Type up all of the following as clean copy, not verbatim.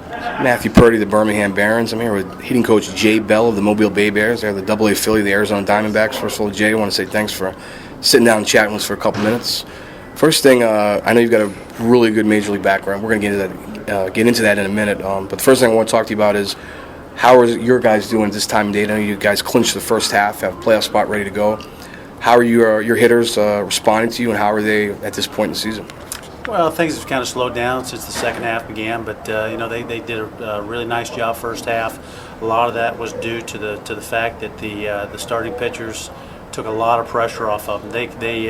Matthew Purdy, the Birmingham Barons. I'm here with hitting coach Jay Bell of the Mobile BayBears. They're the AA affiliate of the Arizona Diamondbacks. First of all, Jay, I want to say thanks for sitting down and chatting with us for a couple minutes. First thing, I know you've got a really good Major League background. We're going to get into that in a minute. But the first thing I want to talk to you about is how are your guys doing at this time of day? I know you guys clinched the first half, have a playoff spot ready to go. How are your hitters responding to you, and how are they at this point in the season? Well, things have kind of slowed down since the second half began, but they did a really nice job first half. A lot of that was due to the fact that the starting pitchers took a lot of pressure off of them. They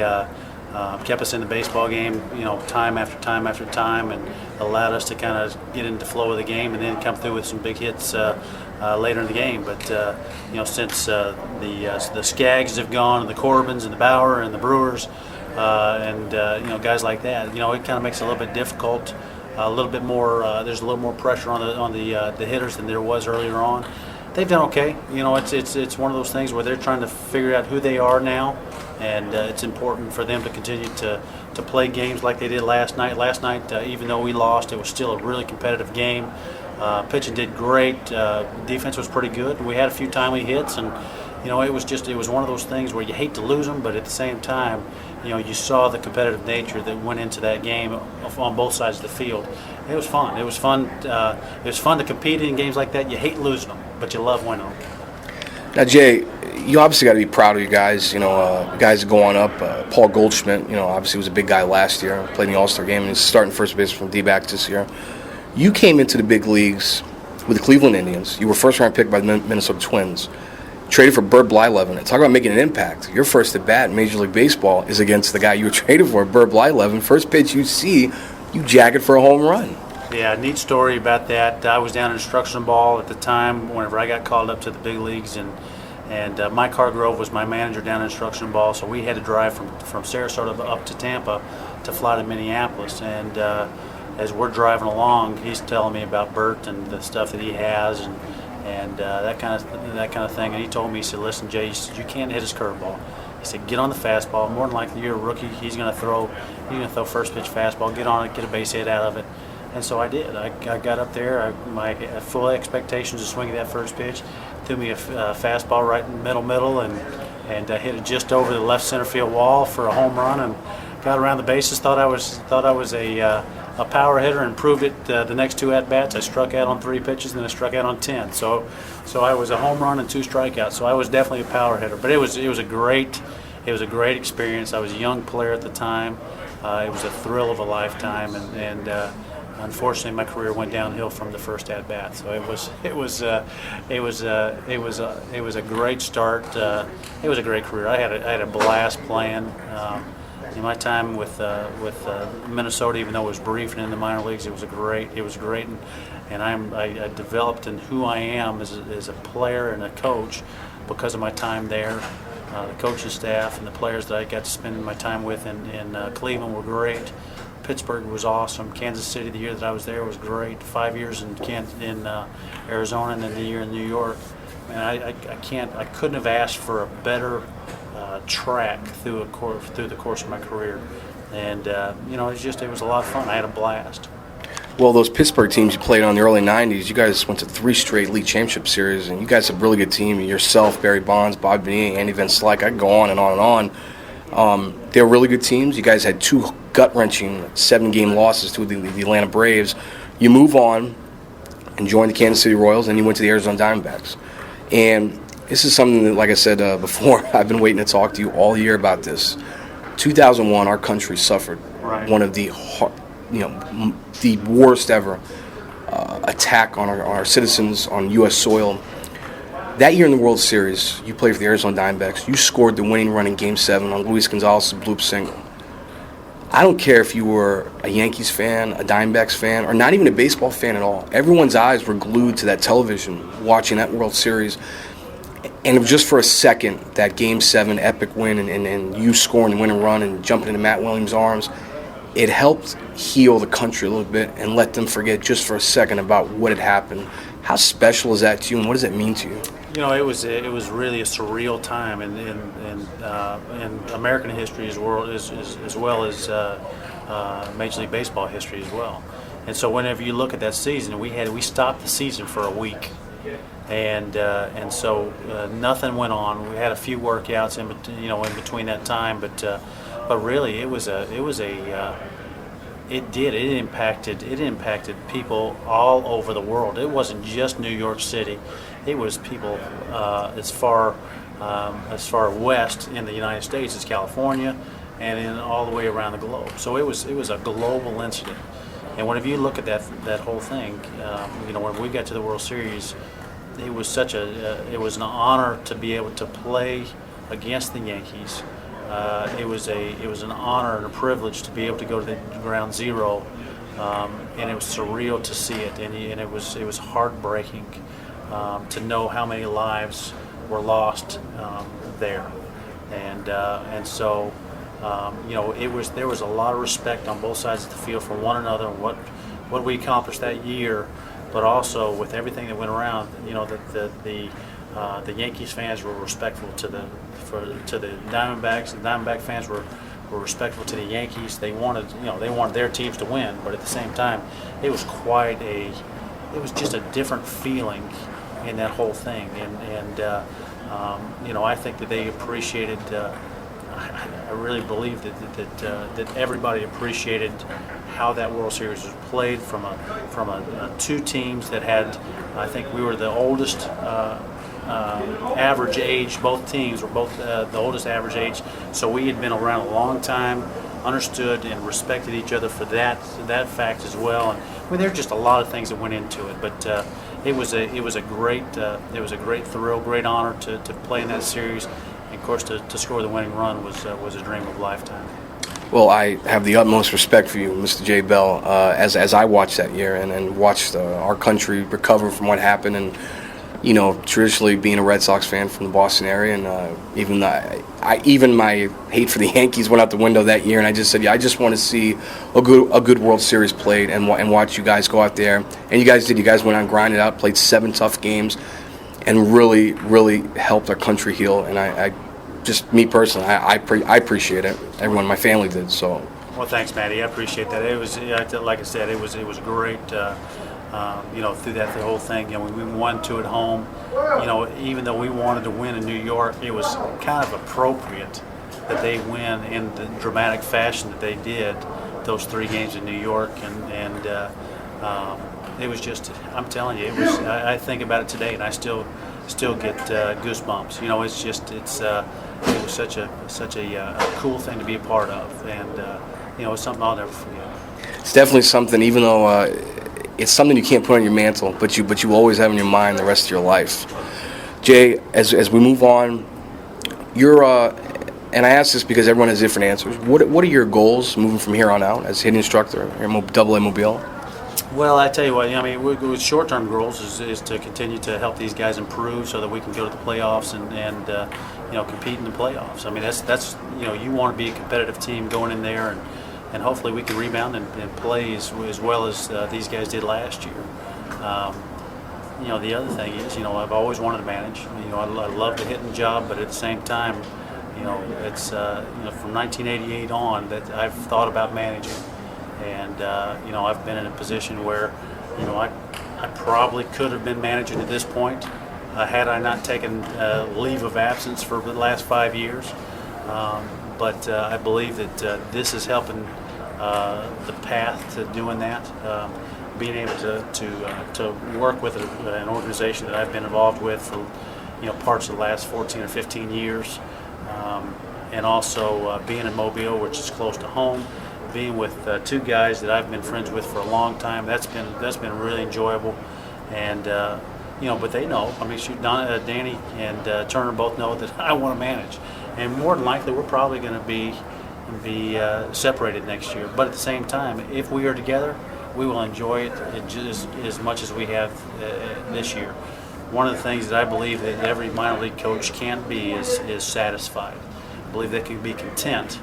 kept us in the baseball game, time after time after time, and allowed us to kind of get into the flow of the game and then come through with some big hits later in the game. But since the Skaggs have gone, and the Corbins and the Bauer and the Brewers. Guys like that, it kind of makes it a little bit difficult, a little bit more. There's a little more pressure on the hitters than there was earlier on. They've done okay. It's one of those things where they're trying to figure out who they are now, and it's important for them to continue to play games like they did last night. Last night, even though we lost, it was still a really competitive game. Pitching did great. Defense was pretty good. We had a few timely hits, and it was one of those things where you hate to lose them, but at the same time, you saw the competitive nature that went into that game on both sides of the field. It was fun. It was fun. It was fun to compete in games like that. You hate losing them, but you love winning them. Now, Jay, you obviously got to be proud of you guys. Guys going up. Paul Goldschmidt, obviously was a big guy last year. Played in the All-Star game and he's starting first base from D-backs this year. You came into the big leagues with the Cleveland Indians. You were first-round pick by the Minnesota Twins. Traded for Bert Blyleven. Talk about making an impact. Your first at bat in Major League Baseball is against the guy you were traded for, Bert Blyleven. First pitch you see, you jag it for a home run. Yeah, neat story about that. I was down in instruction ball at the time whenever I got called up to the big leagues, and Mike Hargrove was my manager down in instruction ball, so we had to drive from Sarasota up to Tampa to fly to Minneapolis. And as we're driving along, he's telling me about Bert and the stuff that he has and that kind of thing. And he told me, he said, "Listen, Jay," he said, "you can't hit his curveball." He said, "Get on the fastball. More than likely, you're a rookie. He's going to throw first pitch fastball. Get on it, get a base hit out of it." And so I did. I got up there. My full expectations of swinging that first pitch. Threw me a fastball right in the middle, and hit it just over the left center field wall for a home run, and got around the bases. Thought I was a power hitter, and proved it the next two at bats. I struck out on 3 pitches, and then I struck out on 10. So I was a home run and 2 strikeouts. So I was definitely a power hitter. But it was a great experience. I was a young player at the time. It was a thrill of a lifetime, and unfortunately my career went downhill from the first at bat. So it was a great start. It was a great career. I had a blast playing. My time with Minnesota, even though it was brief and in the minor leagues, it was great, and I developed in who I am as a player and a coach because of my time there. The coaching staff and the players that I got to spend my time with in Cleveland were great. Pittsburgh was awesome. Kansas City, the year that I was there, was great. 5 years in Arizona, and then the year in New York. And I couldn't have asked for a better track through the course of my career, and it was a lot of fun. I had a blast. Well, those Pittsburgh teams you played on in the early '90s, you guys went to 3 straight league championship series, and you guys have a really good team. Yourself, Barry Bonds, Bob Bonilla, Andy Van Slyke. I could go on and on and on. They were really good teams. You guys had 2 gut-wrenching 7-game losses to the Atlanta Braves. You move on and join the Kansas City Royals, and you went to the Arizona Diamondbacks. And this is something that, like I said before, I've been waiting to talk to you all year about this. 2001, our country suffered one of the worst ever attack on our citizens on U.S. soil. That year in the World Series, you played for the Arizona Diamondbacks. You scored the winning run in Game 7 on Luis Gonzalez's bloop single. I don't care if you were a Yankees fan, a Diamondbacks fan, or not even a baseball fan at all. Everyone's eyes were glued to that television watching that World Series. And it was just for a second, that Game 7 epic win and you scoring the winning run and jumping into Matt Williams' arms, it helped heal the country a little bit and let them forget just for a second about what had happened. How special is that to you, and what does it mean to you? It was really a surreal time in American history as well as Major League Baseball history as well. And so whenever you look at that season, we stopped the season for a week, and so nothing went on. We had a few workouts in between that time, but really it impacted people all over the world. It wasn't just New York City; it was people as far west in the United States as California, and in all the way around the globe. So it was a global incident. And whenever you look at that whole thing, when we got to the World Series, it was an honor to be able to play against the Yankees. It was an honor and a privilege to be able to go to the ground zero, and it was surreal to see it, and it was heartbreaking to know how many lives were lost there, and so there was a lot of respect on both sides of the field for one another, what we accomplished that year, but also with everything that went around. The Yankees fans were respectful to the Diamondbacks. The Diamondback fans were respectful to the Yankees. They wanted their teams to win, but at the same time, it was just a different feeling in that whole thing. And I think that they appreciated. I really believe that everybody appreciated how that World Series was played from two teams that had. I think we were the oldest. Average age, both teams were both the oldest average age, so we had been around a long time, understood and respected each other for that fact as well. And I mean, there are just a lot of things that went into it, but it was a great thrill, great honor to play in that series, and of course to score the winning run was a dream of a lifetime. Well, I have the utmost respect for you, Mr. J. Bell, as I watched that year and watched our country recover from what happened. And traditionally being a Red Sox fan from the Boston area, and even my hate for the Yankees went out the window that year, and I just said, I just want to see a good World Series played and watch you guys go out there. And you guys did. You guys went out, grinded out, played 7 tough games, and really, really helped our country heal. And I just, me personally, I appreciate it. Everyone in my family did. So. Well, thanks, Matty. I appreciate that. It was, like I said, it was great. Through the whole thing, we won 2 at home. Even though we wanted to win in New York, it was kind of appropriate that they win in the dramatic fashion that they did those 3 games in New York, and it was just, I'm telling you, it was. I think about it today, and I still get goosebumps. It was such a cool thing to be a part of, and it's something I'll never forget. It's definitely something, even though. It's something you can't put on your mantle, but you always have in your mind the rest of your life. Jay, as we move on, and I ask this because everyone has different answers. What are your goals moving from here on out as hitting instructor at Double-A Mobile? Well, I tell you what, with short-term goals is to continue to help these guys improve so that we can go to the playoffs and compete in the playoffs. I mean, that's you want to be a competitive team going in there, and hopefully we can rebound and play as well as these guys did last year. The other thing is, I've always wanted to manage. I love the hitting job, but at the same time, it's from 1988 on that I've thought about managing, and I've been in a position where, I probably could have been managing at this point had I not taken leave of absence for the last 5 years. But I believe that this is helping the path to doing that. Being able to work with an organization that I've been involved with for parts of the last 14 or 15 years, and also being in Mobile, which is close to home, being with 2 guys that I've been friends with for a long time. That's been really enjoyable, and but they know. I mean, Danny and Turner both know that I want to manage. And more than likely, we're probably going to be separated next year. But at the same time, if we are together, we will enjoy it just as much as we have this year. One of the things that I believe that every minor league coach can be is satisfied. I believe they can be content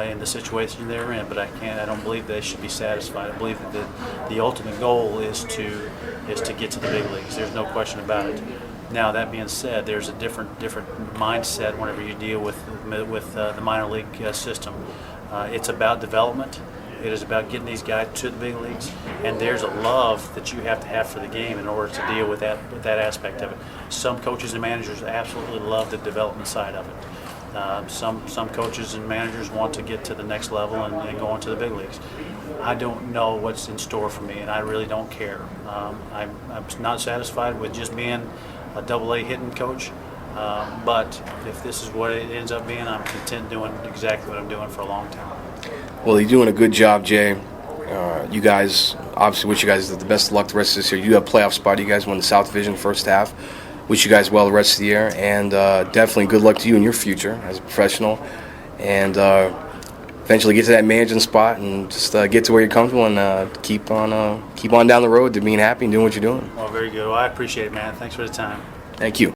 in the situation they're in, but I don't believe they should be satisfied. I believe that the ultimate goal is to get to the big leagues. There's no question about it. Now, that being said, there's a different mindset whenever you deal with the minor league system. It's about development. It is about getting these guys to the big leagues, and there's a love that you have to have for the game in order to deal with that aspect of it. Some coaches and managers absolutely love the development side of it. Some coaches and managers want to get to the next level and go into the big leagues. I don't know what's in store for me, and I really don't care. I'm not satisfied with just being a double-A hitting coach, but if this is what it ends up being, I'm content doing exactly what I'm doing for a long time. Well, you're doing a good job, Jay. You guys, obviously, wish you guys the best of luck the rest of this year. You have a playoff spot. You guys won the South Division first half. Wish you guys well the rest of the year, and definitely good luck to you in your future as a professional. And eventually get to that managing spot and just get to where you're comfortable and keep on down the road to being happy and doing what you're doing. Well, very good. Well, I appreciate it, man. Thanks for the time. Thank you.